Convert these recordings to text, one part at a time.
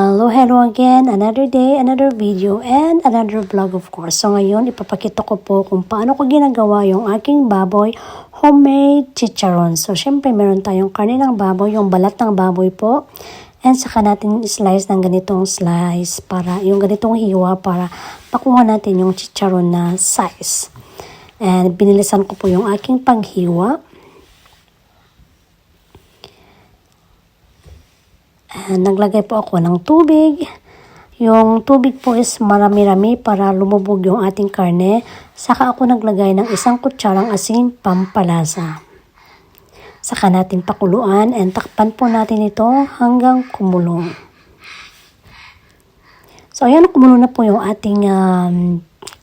Hello again. Another day, another video, and another vlog of course. So ngayon, ipapakita ko po kung paano ko ginagawa yung aking baboy homemade chicharon. So syempre, meron tayong karne ng baboy, yung balat ng baboy po. And saka natin slice ng ganitong slice para, yung ganitong hiwa para pakuha natin yung chicharon na size. And binilisan ko po yung aking paghiwa. Naglagay po ako ng tubig. Yung tubig po is marami-rami para lumubog yung ating karne. Saka ako naglagay ng 1 kutsarang asin pampalasa. Saka natin pakuluan and takpan po natin ito hanggang kumulo. So ayan, kumulo na po yung ating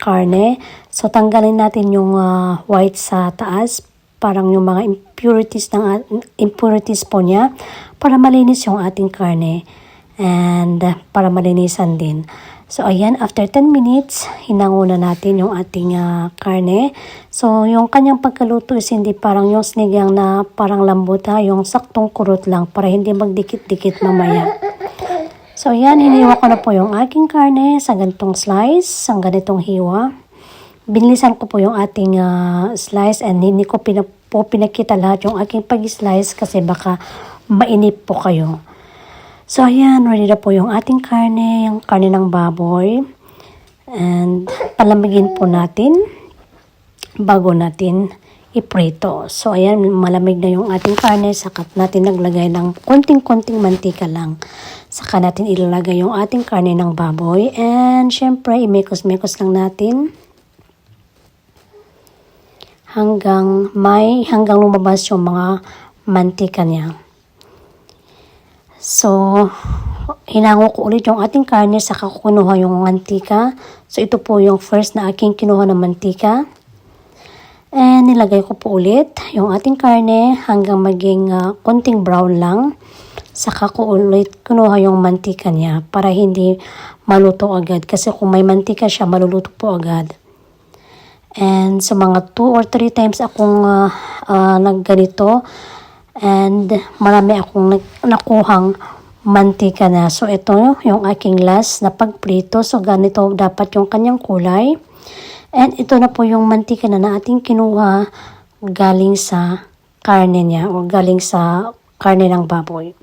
karne. So tanggalin natin yung white sa taas. Parang yung mga impurities po niya para malinis yung ating karne and para malinisan din. So ayan, after 10 minutes, hinango na natin yung ating karne. So yung kanyang pagkaluto is hindi parang yung sinigang na parang lambot yung saktong kurot lang para hindi magdikit-dikit mamaya. So ayan, hiniwa ko na po yung aking karne sa ganitong slice, sa ganitong hiwa. Binilisan ko po yung ating slice and hindi ko pinakita lahat yung aking pag-slice kasi baka mainip po kayo. So ayan, ready na po yung ating karne, yung karne ng baboy. And palamigin po natin bago natin iprito. So ayan, malamig na yung ating karne, saka natin naglagay ng konting-konting mantika lang. Saka natin ilalagay yung ating karne ng baboy and syempre imekos-mekos lang natin hanggang lumabas yung mga mantika niya. So, hinango ko ulit yung ating karne, saka kukunuha yung mantika. So, ito po yung first na aking kinuha ng mantika. And nilagay ko po ulit yung ating karne hanggang maging konting brown lang. Saka ko ulit kunuha yung mantika niya para hindi maluto agad. Kasi kung may mantika siya, maluluto po agad. And so mga 2 or 3 times akong nagganito and marami akong nakuhang mantika na. So ito yung aking last na pagprito. So ganito dapat yung kanyang kulay. And ito na po yung mantika na ating kinuha galing sa karne niya o galing sa karne ng baboy.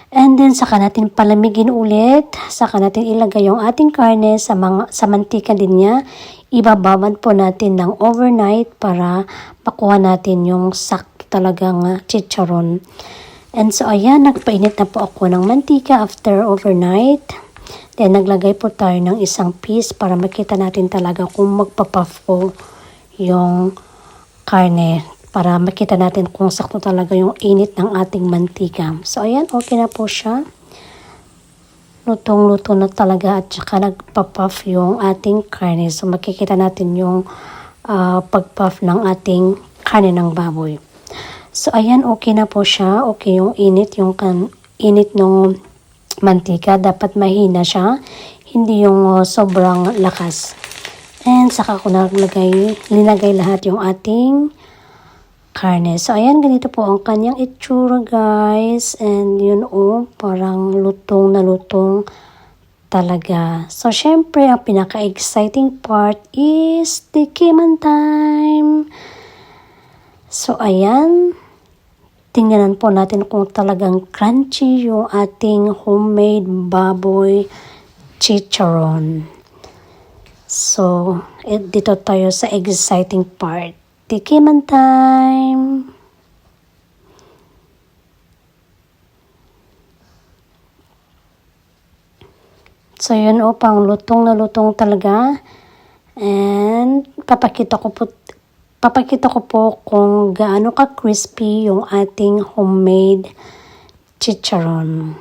And then saka natin palamigin ulit, saka natin ilagay yung ating karne sa mantika din niya. Ibababad po natin ng overnight para makuha natin yung sakto talagang chicharon. And so ayan, nagpainit na po ako ng mantika after overnight. Then naglagay po tayo ng 1 piece para makita natin talaga kung magpapuff po yung karne. Para makita natin kung sakto talaga yung init ng ating mantika. So ayan, okay na po siya. Lutong-luto na talaga at saka nagpa-puff yung ating karne. So makikita natin yung pag-puff ng ating karne ng baboy. So ayan, okay na po siya. Okay yung init, init ng mantika. Dapat mahina siya. Hindi yung sobrang lakas. And saka ko linagay lahat yung ating karne. So, ayan, ganito po ang kanyang itsura, guys. And, yun, parang lutong na lutong talaga. So, syempre, ang pinaka-exciting part is tikiman time. So, ayan. Tingnan po natin kung talagang crunchy yung ating homemade baboy chicharon. So, dito tayo sa exciting part. Tikiman time! So, yun pang lutong na lutong talaga. And, papakita ko po kung gaano ka-crispy yung ating homemade chicharon.